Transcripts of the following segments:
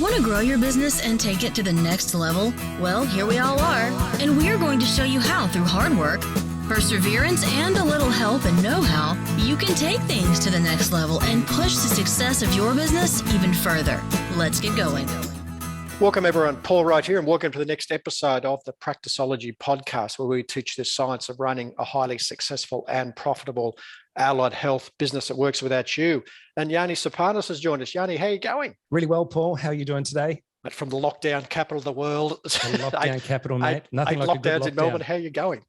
Want to grow your business and take it to the next level? Well, here we all are, and we are going to show you how through hard work, perseverance, and a little help and know-how, you can take things to the next level and push the success of your business even further. Let's get going. Welcome everyone, Paul right here, and welcome to the next episode of the Practiceology podcast, where we teach the science of running a highly successful and profitable allied health business that works without you. And Yianni Serpanos has joined us. Yianni, how are you going? Really well, Paul. How are you doing today? From the lockdown capital of the world. The lockdown capital, mate. Nothing like lockdowns a good lockdown in Melbourne. How are you going?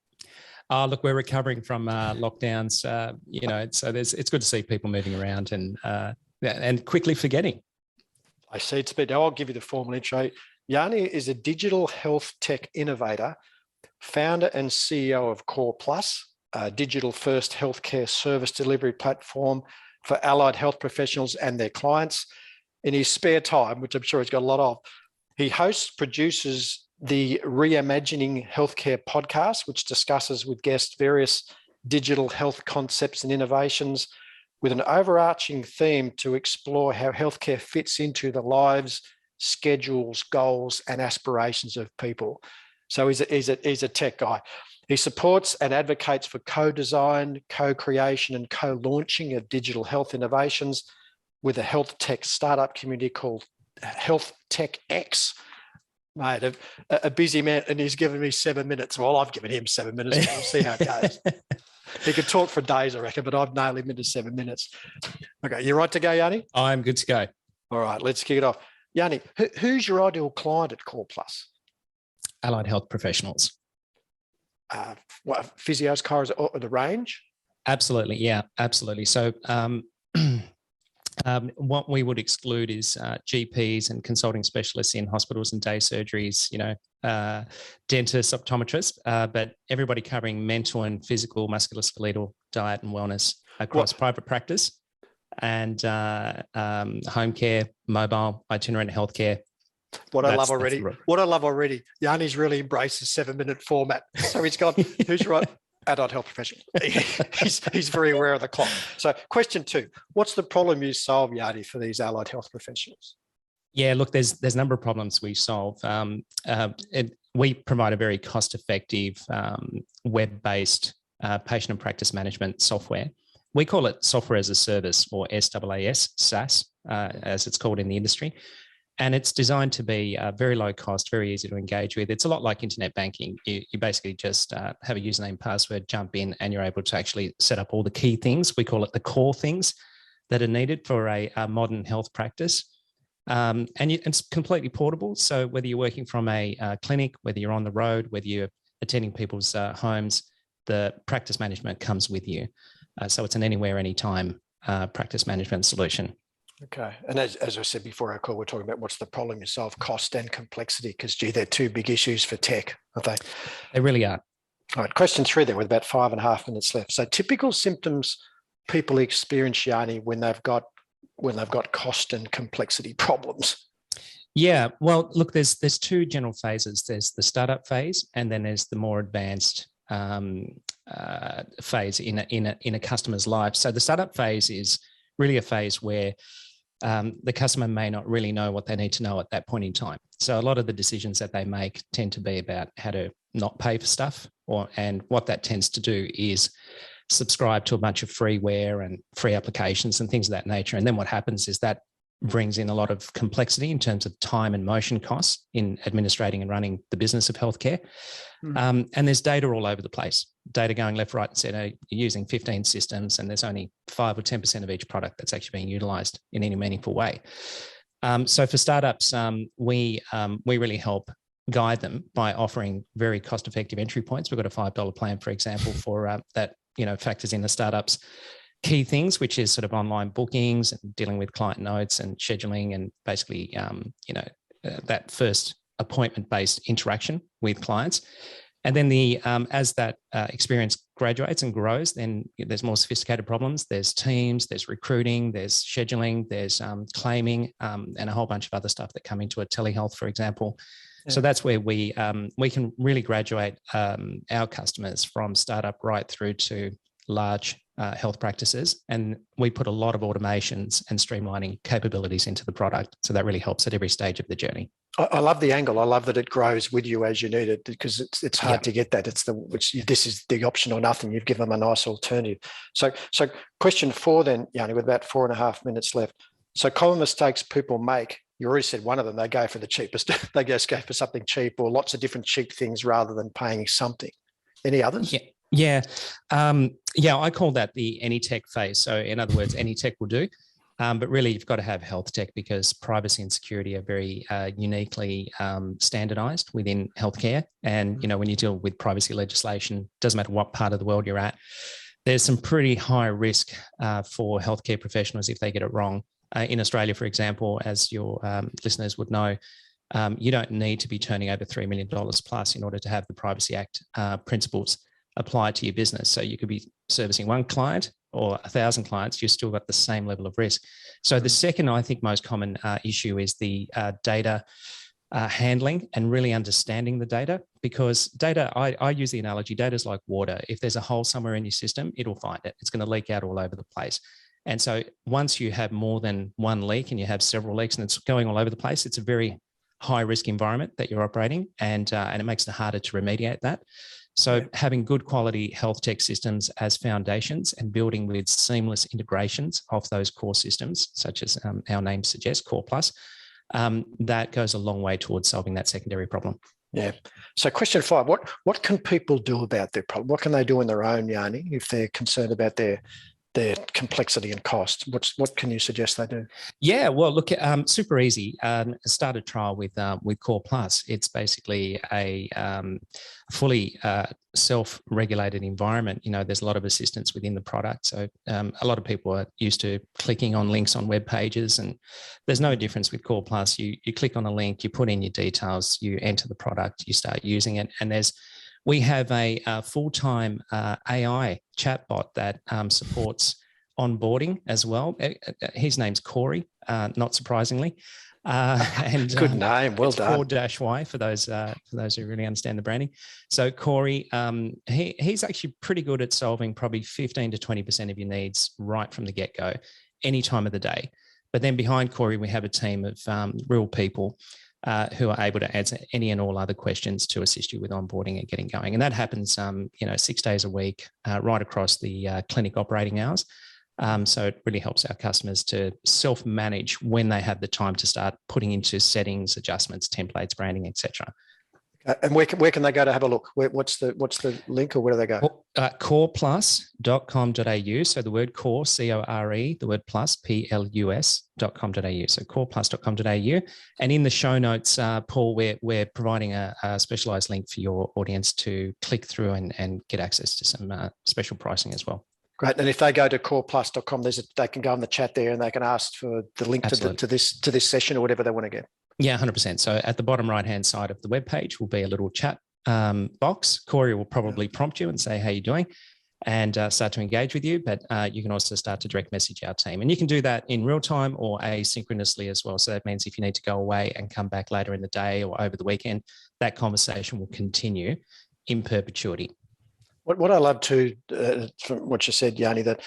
Look, we're recovering from lockdowns. So it's good to see people moving around and quickly forgetting. I see it's been. Now I'll give you the formal intro. Yianni is a digital health tech innovator, founder and CEO of CorePlus, a digital-first healthcare service delivery platform for allied health professionals and their clients. In his spare time, which I'm sure he's got a lot of, he hosts, produces the Reimagining Healthcare podcast, which discusses with guests various digital health concepts and innovations, with an overarching theme to explore how healthcare fits into the lives, schedules, goals, and aspirations of people. So he's a tech guy. He supports and advocates for co-design, co-creation, and co-launching of digital health innovations with a health tech startup community called Health Tech X. Mate, a busy man, and he's given me 7 minutes. Well, I've given him 7 minutes. We'll see how it goes. He could talk for days, I reckon, but I've nailed him into 7 minutes. Okay, you right to go, Yianni? I'm good to go. All right, let's kick it off. Yianni, who's your ideal client at CorePlus? Allied health professionals. Physios, chiros, or the range? Absolutely, yeah, absolutely. So what we would exclude is GPs and consulting specialists in hospitals and day surgeries, dentists, optometrists, but everybody covering mental and physical, musculoskeletal, diet and wellness across private practice and home care, mobile, itinerant healthcare. What I love already. Yianni's really embraced the 7-minute format. So he's got, who's right? Adult health professional. He's very aware of the clock. So question 2, what's the problem you solve, Yianni, for these allied health professionals? Yeah, look, there's a number of problems we solve. We provide a very cost-effective web-based patient and practice management software. We call it software as a service, or SaaS, as it's called in the industry. And it's designed to be very low cost, very easy to engage with. It's a lot like internet banking. You basically just have a username, password, jump in, and you're able to actually set up all the key things. We call it the core things that are needed for a modern health practice. And it's completely portable. So whether you're working from a clinic, whether you're on the road, whether you're attending people's homes, the practice management comes with you. So it's an anywhere, anytime practice management solution. Okay. And as I said before our call, we're talking about what's the problem you solve, cost and complexity, because, they're two big issues for tech, aren't they? They really are. All right. Question 3 then, with about 5.5 minutes left. So typical symptoms people experience, Yianni, when they've got cost and complexity problems. Yeah. Well, look, there's 2 general phases. There's the startup phase, and then there's the more advanced phase in a customer's life. So the startup phase is really a phase where the customer may not really know what they need to know at that point in time. So a lot of the decisions that they make tend to be about how to not pay for stuff, and what that tends to do is subscribe to a bunch of freeware and free applications and things of that nature. And then what happens is that brings in a lot of complexity in terms of time and motion costs in administrating and running the business of healthcare. And there's data all over the place, data going left, right, and center. You're using 15 systems, and there's only 5 or 10% of each product that's actually being utilized in any meaningful way. So for startups, we really help guide them by offering very cost-effective entry points. We've got a $5 plan, for example, for that factors in the startups key things, which is sort of online bookings and dealing with client notes and scheduling, and basically, that first appointment-based interaction with clients. And then as that experience graduates and grows, then there's more sophisticated problems. There's teams, there's recruiting, there's scheduling, there's claiming, and a whole bunch of other stuff that come into it, telehealth, for example. Yeah. So that's where we can really graduate our customers from startup right through to large health practices. And we put a lot of automations and streamlining capabilities into the product. So that really helps at every stage of the journey. I love the angle. I love that it grows with you as you need it, because it's hard to get that. This is the option or nothing. You've given them a nice alternative. So question 4 then, Yianni, with about 4.5 minutes left. So common mistakes people make. You already said one of them. They go for the cheapest. They just go for something cheap, or lots of different cheap things rather than paying something. Any others? Yeah. I call that the any tech phase. So in other words, any tech will do. But really, you've got to have health tech, because privacy and security are very uniquely standardized within healthcare. And, when you deal with privacy legislation, doesn't matter what part of the world you're at, there's some pretty high risk for healthcare professionals if they get it wrong. In Australia, for example, as your listeners would know, you don't need to be turning over $3 million plus in order to have the Privacy Act principles applied to your business. So you could be servicing one client or 1,000 clients, you've still got the same level of risk. So the second, I think, most common issue is the data handling and really understanding the data, because data, I use the analogy, data is like water. If there's a hole somewhere in your system, it'll find it. It's going to leak out all over the place. And so once you have more than one leak and you have several leaks and it's going all over the place, it's a very high risk environment that you're operating, and it makes it harder to remediate that. So having good quality health tech systems as foundations and building with seamless integrations of those core systems, such as our name suggests, CorePlus, that goes a long way towards solving that secondary problem. Yeah. So question 5, what can people do about their problem? What can they do on their own, Yianni, if they're concerned about their complexity and cost? What can you suggest they do? Yeah, well, look, super easy. Start a trial with CorePlus. It's basically a fully self-regulated environment. There's a lot of assistance within the product. So a lot of people are used to clicking on links on web pages, and there's no difference with CorePlus. You click on a link, you put in your details, you enter the product, you start using it, and we have a full-time AI chatbot that supports onboarding as well. His name's Corey, not surprisingly. Good name, well done. Core-Y for those who really understand the branding. So Corey, he's actually pretty good at solving probably 15 to 20% of your needs right from the get-go, any time of the day. But then behind Corey, we have a team of real people who are able to answer any and all other questions to assist you with onboarding and getting going. And that happens, 6 days a week, right across the clinic operating hours. So it really helps our customers to self-manage when they have the time to start putting into settings, adjustments, templates, branding, etc. And where can they go to have a look? What's the link, or where do they go? CorePlus.com.au. So the word core, CORE, the word plus, PLUS.com.au. So CorePlus.com.au. And in the show notes, Paul, we're providing a specialized link for your audience to click through and get access to some special pricing as well. Great. And if they go to coreplus.com, they can go in the chat there and they can ask for the link to this session or whatever they want to get. Yeah, 100%. So at the bottom right-hand side of the webpage will be a little chat box. Corey will probably prompt you and say, how are you doing? And start to engage with you. But you can also start to direct message our team. And you can do that in real time or asynchronously as well. So that means if you need to go away and come back later in the day or over the weekend, that conversation will continue in perpetuity. What I love too, from what you said, Yianni, that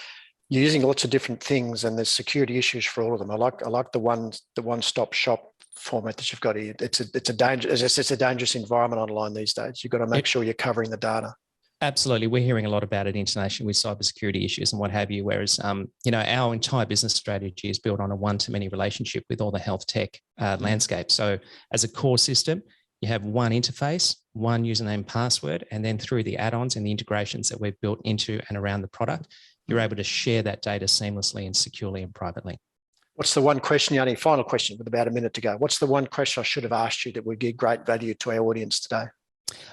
you're using lots of different things and there's security issues for all of them. I like the one-stop shop format that you've got here. It's a dangerous environment online these days. You've got to make sure you're covering the data. Absolutely. We're hearing a lot about it internationally with cybersecurity issues and what have you, whereas, our entire business strategy is built on a one-to-many relationship with all the health tech landscape. So as a core system, you have one interface, one username, password, and then through the add-ons and the integrations that we've built into and around the product, you're able to share that data seamlessly and securely and privately. What's the one question, Yianni, final question with about a minute to go. What's the one question I should have asked you that would give great value to our audience today?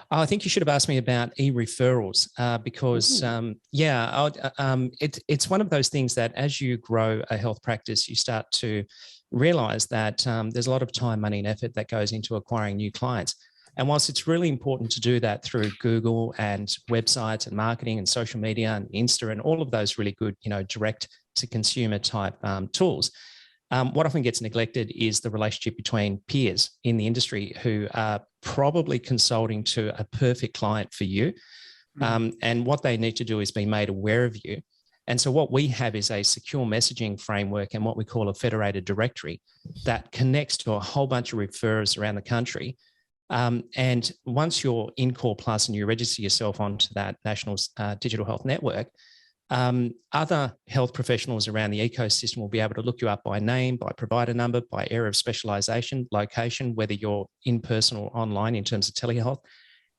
I think you should have asked me about E-Referrals because, it's one of those things that as you grow a health practice, you start to realize that there's a lot of time, money, and effort that goes into acquiring new clients. And whilst it's really important to do that through Google and websites and marketing and social media and Insta and all of those really good, direct to consumer type tools, what often gets neglected is the relationship between peers in the industry who are probably consulting to a perfect client for you. And what they need to do is be made aware of you And so what we have is a secure messaging framework and what we call a federated directory that connects to a whole bunch of referrers around the country. And once you're in CorePlus and you register yourself onto that national digital health network, other health professionals around the ecosystem will be able to look you up by name, by provider number, by area of specialization, location, whether you're in person or online in terms of telehealth,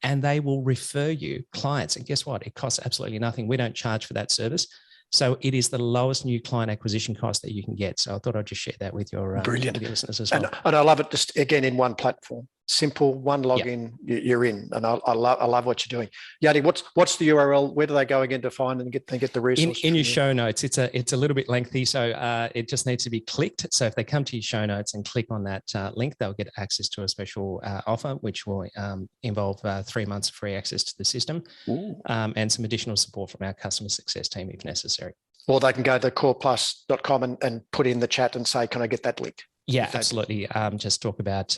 and they will refer you clients. And guess what? It costs absolutely nothing. We don't charge for that service. So it is the lowest new client acquisition cost that you can get. So I thought I'd just share that with your, Brilliant. with your listeners as well. And I love it just again in one platform. Simple, one login, you're in. And I love what you're doing. Yianni, what's the URL? Where do they go again to find and get the resources? In your show notes, it's a little bit lengthy, so it just needs to be clicked. So if they come to your show notes and click on that link, they'll get access to a special offer, which will involve 3 months of free access to the system and some additional support from our customer success team if necessary. Or they can go to coreplus.com and put in the chat and say, can I get that link? Yeah, absolutely. Just talk about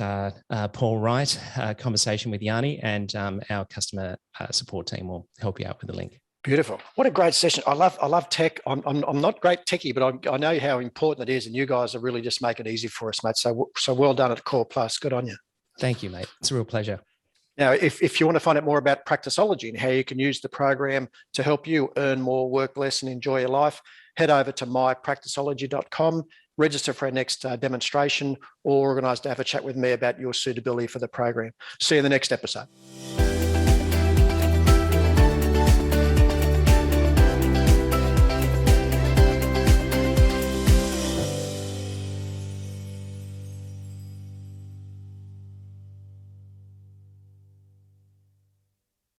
Paul Wright, conversation with Yianni, and our customer support team will help you out with the link. Beautiful. What a great session. I love tech. I'm not great techie, but I know how important it is, and you guys are really just making it easy for us, mate. So well done at CorePlus. Good on you. Thank you, mate. It's a real pleasure. Now, if you want to find out more about Practiceology and how you can use the program to help you earn more, work less, and enjoy your life, head over to mypracticeology.com, register for our next demonstration, or organise to have a chat with me about your suitability for the program. See you in the next episode.